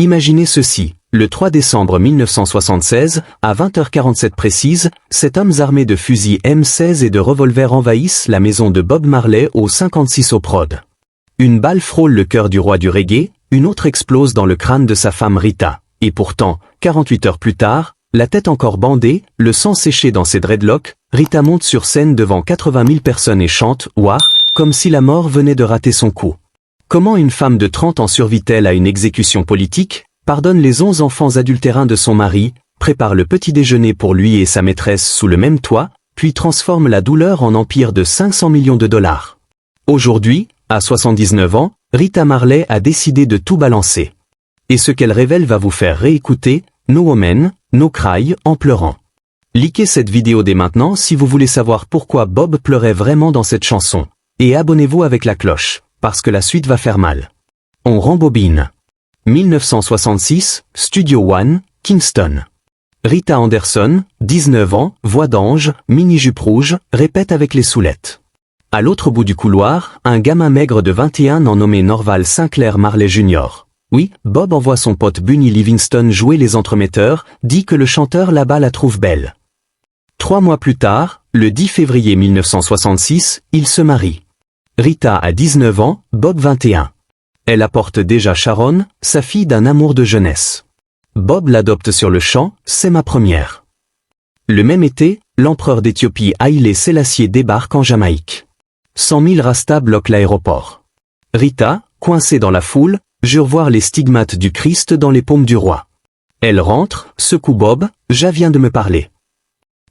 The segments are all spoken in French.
Imaginez ceci, le 3 décembre 1976, à 20h47 précise, 7 hommes armés de fusils M16 et de revolvers envahissent la maison de Bob Marley au 56 Oak Road. Une balle frôle le cœur du roi du reggae, une autre explose dans le crâne de sa femme Rita. Et pourtant, 48 heures plus tard, la tête encore bandée, le sang séché dans ses dreadlocks, Rita monte sur scène devant 80 000 personnes et chante « War », comme si la mort venait de rater son coup. Comment une femme de 30 ans survit-elle à une exécution politique, pardonne les 11 enfants adultérins de son mari, prépare le petit déjeuner pour lui et sa maîtresse sous le même toit, puis transforme la douleur en empire de 500 millions de dollars. Aujourd'hui, à 79 ans, Rita Marley a décidé de tout balancer. Et ce qu'elle révèle va vous faire réécouter « No Woman, No Cry » en pleurant. Likez cette vidéo dès maintenant si vous voulez savoir pourquoi Bob pleurait vraiment dans cette chanson. Et abonnez-vous avec la cloche, parce que la suite va faire mal. On rembobine. 1966, Studio One, Kingston. Rita Anderson, 19 ans, voix d'ange, mini-jupe rouge, répète avec les soulettes. À l'autre bout du couloir, un gamin maigre de 21 ans nommé Norval Sinclair Marley Jr. Oui, Bob envoie son pote Bunny Livingston jouer les entremetteurs, dit que le chanteur là-bas la trouve belle. 3 mois plus tard, le 10 février 1966, ils se marient. Rita a 19 ans, Bob 21. Elle apporte déjà Sharon, sa fille d'un amour de jeunesse. Bob l'adopte sur le champ, c'est ma première. Le même été, l'empereur d'Éthiopie Haïlé Sélassié débarque en Jamaïque. 100 000 Rastas bloquent l'aéroport. Rita, coincée dans la foule, jure voir les stigmates du Christ dans les paumes du roi. Elle rentre, secoue Bob, « Ja viens de me parler ».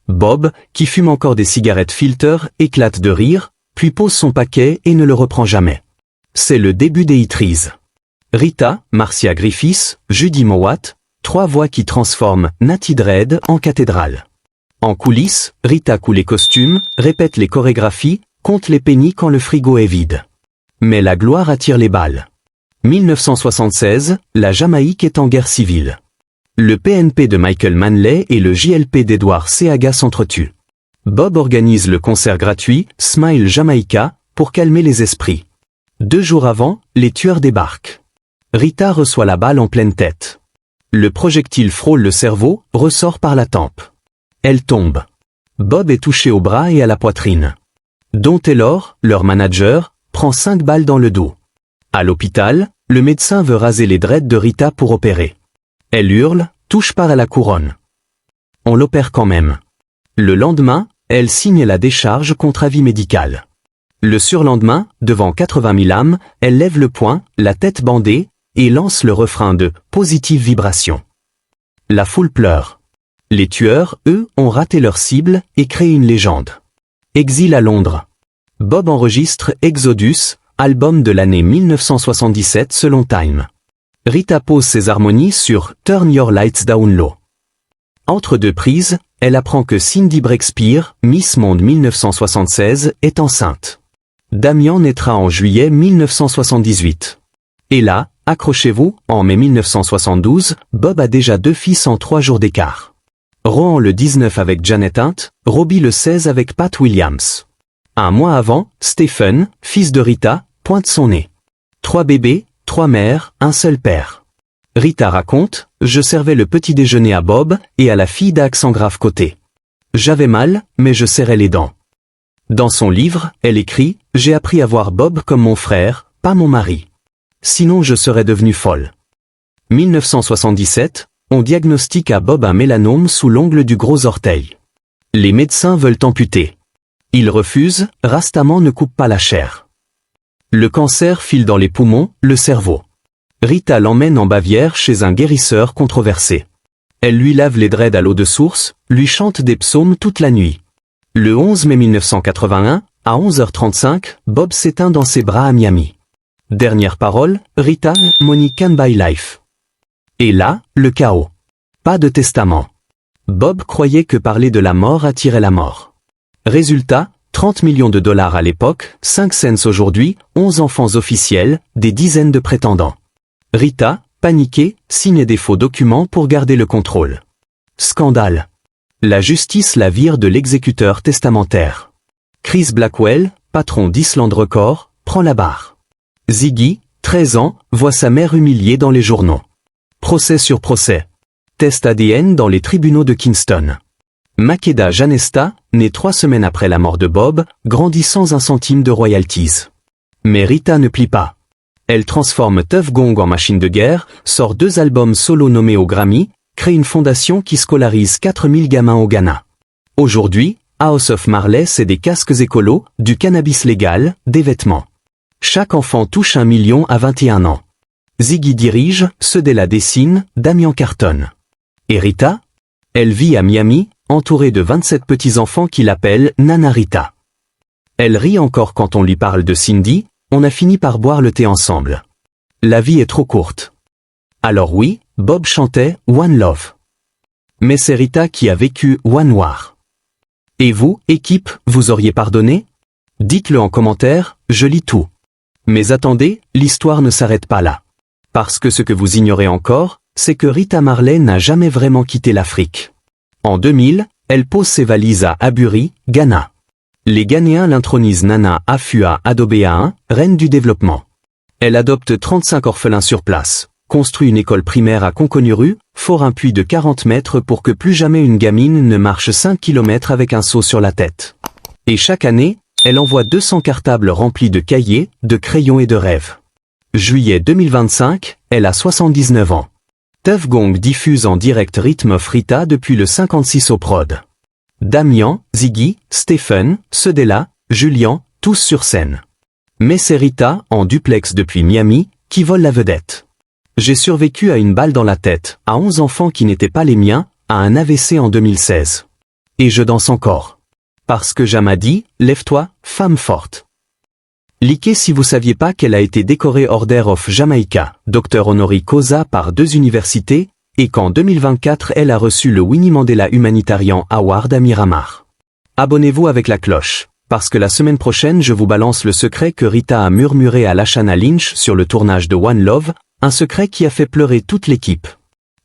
Bob, qui fume encore des cigarettes filter, éclate de rire, puis pose son paquet et ne le reprend jamais. C'est le début des Hitries. Rita, Marcia Griffiths, Judy Mowat, 3 voix qui transforment Natty Dread en cathédrale. En coulisses, Rita coud les costumes, répète les chorégraphies, compte les pennies quand le frigo est vide. Mais la gloire attire les balles. 1976, la Jamaïque est en guerre civile. Le PNP de Michael Manley et le JLP d'Edward Seaga s'entretuent. Bob organise le concert gratuit « Smile Jamaica » pour calmer les esprits. 2 jours avant, les tueurs débarquent. Rita reçoit la balle en pleine tête. Le projectile frôle le cerveau, ressort par la tempe. Elle tombe. Bob est touché au bras et à la poitrine. Don Taylor, leur manager, prend 5 balles dans le dos. À l'hôpital, le médecin veut raser les dreads de Rita pour opérer. Elle hurle, touche pas à la couronne. On l'opère quand même. Le lendemain, elle signe la décharge contre avis médical. Le surlendemain, devant 80 000 âmes, elle lève le poing, la tête bandée, et lance le refrain de « Positive Vibration ». La foule pleure. Les tueurs, eux, ont raté leur cible et créé une légende. Exil à Londres. Bob enregistre Exodus, album de l'année 1977 selon Time. Rita pose ses harmonies sur Turn Your Lights Down Low. Entre 2 prises, elle apprend que Cindy Breakspear, Miss Monde 1976, est enceinte. Damian naîtra en juillet 1978. Et là, accrochez-vous, en mai 1972, Bob a déjà 2 fils en 3 jours d'écart. Rohan le 19 avec Janet Hunt, Robbie le 16 avec Pat Williams. Un mois avant, Stephen, fils de Rita, pointe son nez. 3 bébés, 3 mères, un seul père. Rita raconte, « Je servais le petit déjeuner à Bob et à la fille d'accent grave côté. J'avais mal, mais je serrais les dents. » Dans son livre, elle écrit, « J'ai appris à voir Bob comme mon frère, pas mon mari. Sinon je serais devenue folle. » 1977, on diagnostique à Bob un mélanome sous l'ongle du gros orteil. Les médecins veulent amputer. Il refuse, Rastaman ne coupe pas la chair. Le cancer file dans les poumons, le cerveau. Rita l'emmène en Bavière chez un guérisseur controversé. Elle lui lave les dreads à l'eau de source, lui chante des psaumes toute la nuit. Le 11 mai 1981, à 11h35, Bob s'éteint dans ses bras à Miami. Dernière parole, Rita, Money can buy life. Et là, le chaos. Pas de testament. Bob croyait que parler de la mort attirait la mort. Résultat, 30 millions de dollars à l'époque, 5 cents aujourd'hui, 11 enfants officiels, des dizaines de prétendants. Rita, paniquée, signe des faux documents pour garder le contrôle. Scandale. La justice la vire de l'exécuteur testamentaire. Chris Blackwell, patron d'Island Record, prend la barre. Ziggy, 13 ans, voit sa mère humiliée dans les journaux. Procès sur procès. Test ADN dans les tribunaux de Kingston. Makeda Janesta, née 3 semaines après la mort de Bob, grandit sans un centime de royalties. Mais Rita ne plie pas. Elle transforme Tuff Gong en machine de guerre, sort 2 albums solo nommés au Grammy, crée une fondation qui scolarise 4000 gamins au Ghana. Aujourd'hui, House of Marley c'est des casques écolos, du cannabis légal, des vêtements. Chaque enfant touche 1 million à 21 ans. Ziggy dirige, Cedella dessine, Damian cartonne. Et Rita? Elle vit à Miami, entourée de 27 petits-enfants qui l'appellent Nana Rita. Elle rit encore quand on lui parle de Cindy, on a fini par boire le thé ensemble. La vie est trop courte. Alors oui, Bob chantait One Love. Mais c'est Rita qui a vécu One War. Et vous, équipe, vous auriez pardonné? Dites-le en commentaire, je lis tout. Mais attendez, l'histoire ne s'arrête pas là. Parce que ce que vous ignorez encore, c'est que Rita Marley n'a jamais vraiment quitté l'Afrique. En 2000, elle pose ses valises à Aburi, Ghana. Les Ghanéens l'intronisent Nana Afua Adobea I, reine du développement. Elle adopte 35 orphelins sur place, construit une école primaire à Conconuru, fore un puits de 40 mètres pour que plus jamais une gamine ne marche 5 km avec un seau sur la tête. Et chaque année, elle envoie 200 cartables remplis de cahiers, de crayons et de rêves. Juillet 2025, elle a 79 ans. Tuff Gong diffuse en direct Rhythm of Rita depuis le 56 au prod. Damian, Ziggy, Stephen, Cedella, Julian, tous sur scène. Mais c'est Rita, en duplex depuis Miami, qui vole la vedette. J'ai survécu à une balle dans la tête, à 11 enfants qui n'étaient pas les miens, à un AVC en 2016. Et je danse encore. Parce que Jam a dit, lève-toi, femme forte. Likez si vous saviez pas qu'elle a été décorée Order of Jamaica, docteur honoris causa par 2 universités, et qu'en 2024 elle a reçu le Winnie Mandela Humanitarian Award à Miramar. Abonnez-vous avec la cloche, parce que la semaine prochaine je vous balance le secret que Rita a murmuré à Lashana Lynch sur le tournage de One Love, un secret qui a fait pleurer toute l'équipe.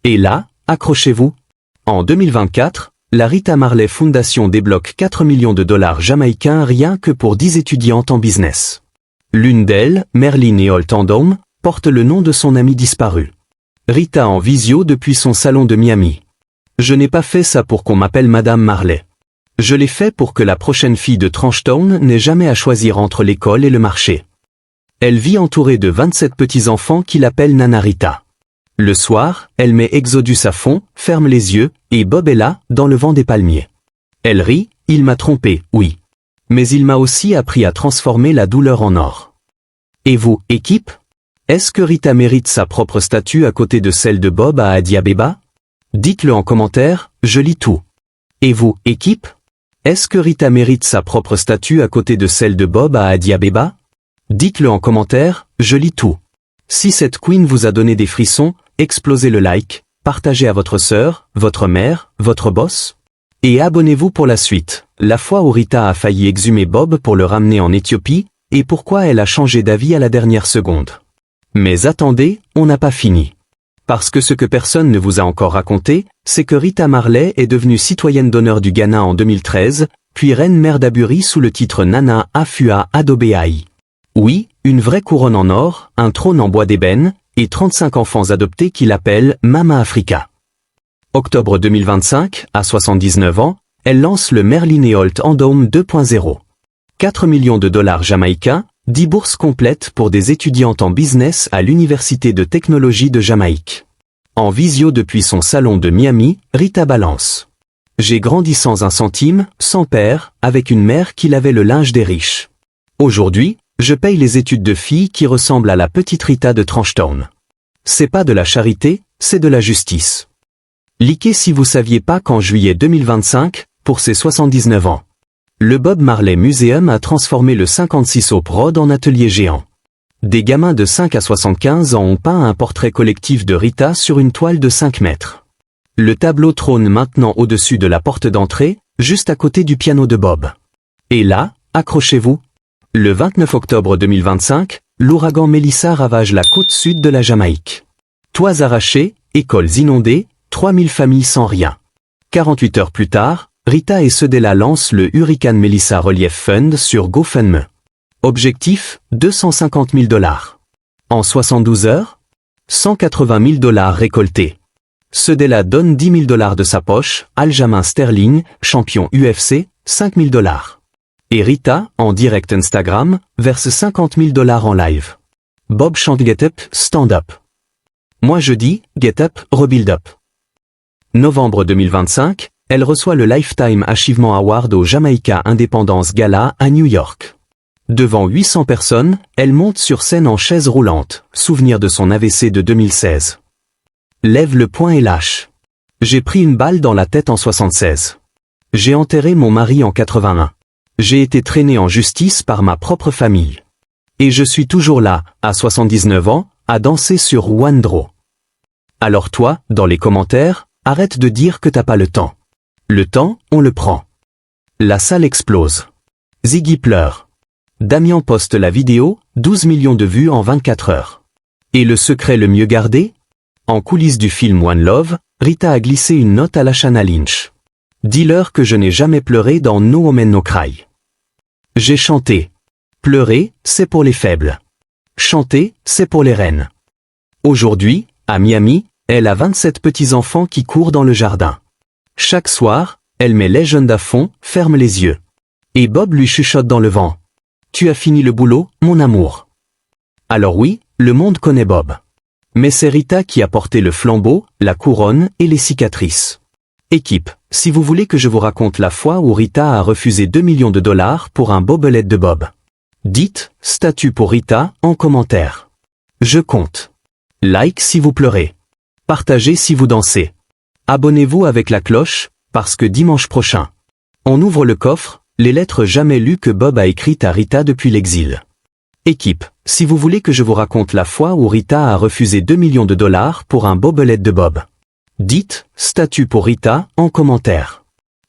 Et là, accrochez-vous. En 2024, la Rita Marley Foundation débloque 4 millions de dollars jamaïcains rien que pour 10 étudiantes en business. L'une d'elles, Merlin et Holt Andom, porte le nom de son amie disparue. Rita en visio depuis son salon de Miami. Je n'ai pas fait ça pour qu'on m'appelle Madame Marley. Je l'ai fait pour que la prochaine fille de Tranchtown n'ait jamais à choisir entre l'école et le marché. Elle vit entourée de 27 petits-enfants qui l'appellent Nana Rita. Le soir, elle met Exodus à fond, ferme les yeux, et Bob est là, dans le vent des palmiers. Elle rit, il m'a trompé, oui. Mais il m'a aussi appris à transformer la douleur en or. Et vous, équipe? Est-ce que Rita mérite sa propre statue à côté de celle de Bob à Addis Abeba? Dites-le en commentaire, je lis tout. Et vous, équipe? Est-ce que Rita mérite sa propre statue à côté de celle de Bob à Addis Abeba? Dites-le en commentaire, je lis tout. Si cette queen vous a donné des frissons, explosez le like, partagez à votre sœur, votre mère, votre boss. Et abonnez-vous pour la suite, la fois où Rita a failli exhumer Bob pour le ramener en Éthiopie, et pourquoi elle a changé d'avis à la dernière seconde. Mais attendez, on n'a pas fini. Parce que ce que personne ne vous a encore raconté, c'est que Rita Marley est devenue citoyenne d'honneur du Ghana en 2013, puis reine-mère d'Aburi sous le titre Nana Afua Adobea I. Oui, une vraie couronne en or, un trône en bois d'ébène, et 35 enfants adoptés qui l'appellent Mama Africa. Octobre 2025, à 79 ans, elle lance le Merlin et Holt Andom 2.0. 4 millions de dollars jamaïcains, 10 bourses complètes pour des étudiantes en business à l'Université de technologie de Jamaïque. En visio depuis son salon de Miami, Rita balance. J'ai grandi sans un centime, sans père, avec une mère qui lavait le linge des riches. Aujourd'hui, je paye les études de filles qui ressemblent à la petite Rita de Tranchtown. C'est pas de la charité, c'est de la justice. Likez si vous saviez pas qu'en juillet 2025, pour ses 79 ans, le Bob Marley Museum a transformé le 56 Hope Road en atelier géant. Des gamins de 5 à 75 ans ont peint un portrait collectif de Rita sur une toile de 5 mètres. Le tableau trône maintenant au-dessus de la porte d'entrée, juste à côté du piano de Bob. Et là, accrochez-vous. Le 29 octobre 2025, l'ouragan Melissa ravage la côte sud de la Jamaïque. Toits arrachés, écoles inondées, 3000 familles sans rien. 48 heures plus tard, Rita et Cedella lancent le Hurricane Melissa Relief Fund sur GoFundMe. Objectif, 250 000 $. En 72 heures, $180 000 récoltés. Cedella donne $10 000 de sa poche, Aljamain Sterling, champion UFC, $5 000. Et Rita, en direct Instagram, verse $50 000 en live. Bob chante Get Up, Stand Up. Moi je dis, Get Up, Rebuild Up. Novembre 2025, elle reçoit le Lifetime Achievement Award au Jamaica Independence Gala à New York. Devant 800 personnes, elle monte sur scène en chaise roulante, souvenir de son AVC de 2016. Lève le poing et lâche. J'ai pris une balle dans la tête en 76. J'ai enterré mon mari en 81. J'ai été traîné en justice par ma propre famille. Et je suis toujours là, à 79 ans, à danser sur One Draw. Alors toi, dans les commentaires, arrête de dire que t'as pas le temps. Le temps, on le prend. La salle explose. Ziggy pleure. Damien poste la vidéo, 12 millions de vues en 24 heures. Et le secret le mieux gardé? En coulisses du film One Love, Rita a glissé une note à Lashana Lynch. Dis-leur que je n'ai jamais pleuré dans No Woman No Cry. J'ai chanté. Pleurer, c'est pour les faibles. Chanter, c'est pour les reines. Aujourd'hui, à Miami, elle a 27 petits-enfants qui courent dans le jardin. Chaque soir, elle met Legend à fond, ferme les yeux. Et Bob lui chuchote dans le vent. Tu as fini le boulot, mon amour. Alors oui, le monde connaît Bob. Mais c'est Rita qui a porté le flambeau, la couronne et les cicatrices. Équipe, si vous voulez que je vous raconte la fois où Rita a refusé $2 millions pour un bobelette de Bob. Dites, statut pour Rita, en commentaire. Je compte. Like si vous pleurez. Partagez si vous dansez. Abonnez-vous avec la cloche, parce que dimanche prochain, on ouvre le coffre, les lettres jamais lues que Bob a écrites à Rita depuis l'exil. Équipe, si vous voulez que je vous raconte la fois où Rita a refusé $2 millions pour un bobelette de Bob. Dites, statut pour Rita, en commentaire.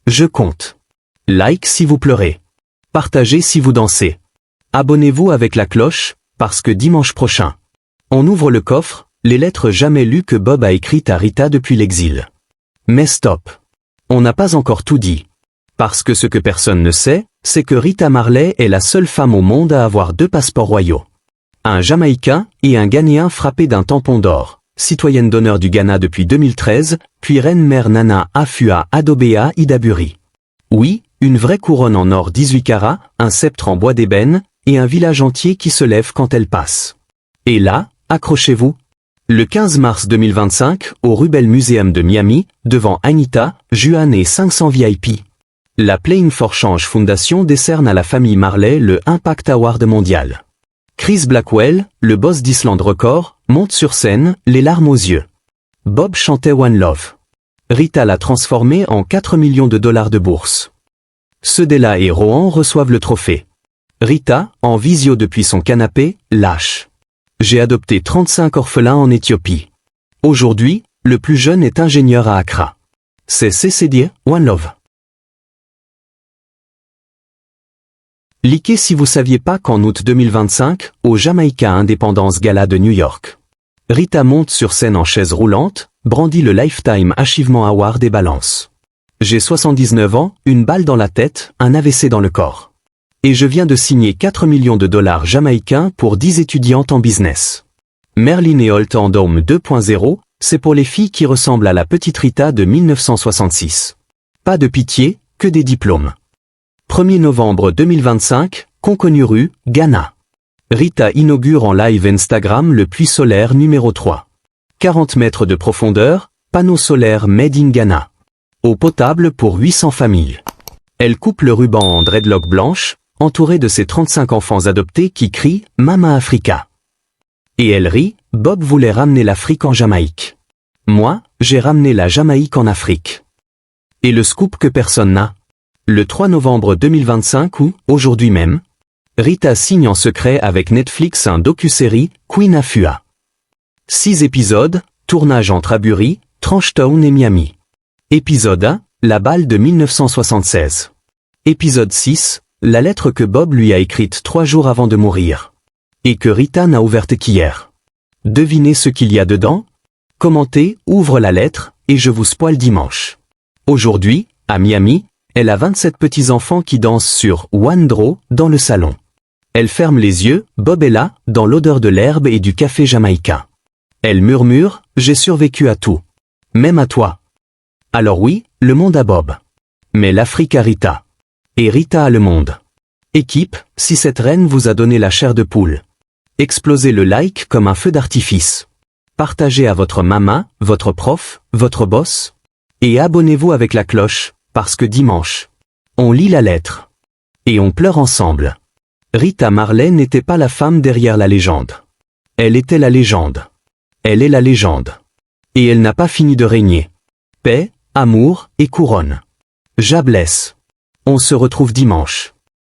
Je compte. Like si vous pleurez. Partagez si vous dansez. Abonnez-vous avec la cloche, parce que dimanche prochain, on ouvre le coffre, les lettres jamais lues que Bob a écrites à Rita depuis l'exil. Mais stop. On n'a pas encore tout dit. Parce que ce que personne ne sait, c'est que Rita Marley est la seule femme au monde à avoir 2 passeports royaux. Un Jamaïcain et un Ghanéen frappé d'un tampon d'or, citoyenne d'honneur du Ghana depuis 2013, puis reine-mère Nana Afua Adobea Idaburi. Oui, une vraie couronne en or 18 carats, un sceptre en bois d'ébène, et un village entier qui se lève quand elle passe. Et là, accrochez-vous. Le 15 mars 2025, au Rubel Museum de Miami, devant Anita, Juan et 500 VIP. La Playing for Change Foundation décerne à la famille Marley le Impact Award mondial. Chris Blackwell, le boss d'Island Record, monte sur scène, les larmes aux yeux. Bob chantait One Love. Rita l'a transformé en $4 millions de bourse. Cedella et Rohan reçoivent le trophée. Rita, en visio depuis son canapé, lâche. J'ai adopté 35 orphelins en Éthiopie. Aujourd'hui, le plus jeune est ingénieur à Accra. C'est CCD, One Love. Likez si vous saviez pas qu'en août 2025, au Jamaica Independence Gala de New York, Rita monte sur scène en chaise roulante, brandit le Lifetime Achievement Award et balance. J'ai 79 ans, une balle dans la tête, un AVC dans le corps. Et je viens de signer $4 millions jamaïcains pour 10 étudiantes en business. Merlin et Holt en Dome 2.0, c'est pour les filles qui ressemblent à la petite Rita de 1966. Pas de pitié, que des diplômes. 1er novembre 2025, Conconuru, Ghana. Rita inaugure en live Instagram le puits solaire numéro 3. 40 mètres de profondeur, panneau solaire made in Ghana. Eau potable pour 800 familles. Elle coupe le ruban en dreadlock blanche, entourée de ses 35 enfants adoptés qui crient « Mama Africa ». Et elle rit, Bob voulait ramener l'Afrique en Jamaïque. Moi, j'ai ramené la Jamaïque en Afrique. Et le scoop que personne n'a. Le 3 novembre 2025 ou, aujourd'hui même, Rita signe en secret avec Netflix un docu-série, Queen Afua. 6 épisodes, tournage entre Abury, Trenchtown et Miami. Épisode 1, la balle de 1976. Épisode 6, la lettre que Bob lui a écrite 3 jours avant de mourir. Et que Rita n'a ouverte qu'hier. Devinez ce qu'il y a dedans? Commentez, ouvre la lettre, et je vous spoil dimanche. Aujourd'hui, à Miami, elle a 27 petits-enfants qui dansent sur One Draw dans le salon. Elle ferme les yeux, Bob est là, dans l'odeur de l'herbe et du café jamaïcain. Elle murmure, j'ai survécu à tout. Même à toi. Alors oui, le monde a Bob. Mais l'Afrique a Rita. Et Rita a le monde. Équipe, si cette reine vous a donné la chair de poule. Explosez le like comme un feu d'artifice. Partagez à votre maman, votre prof, votre boss. Et abonnez-vous avec la cloche, parce que dimanche, on lit la lettre. Et on pleure ensemble. Rita Marley n'était pas la femme derrière la légende. Elle était la légende. Elle est la légende. Et elle n'a pas fini de régner. Paix, amour et couronne. Ja blesse. On se retrouve dimanche.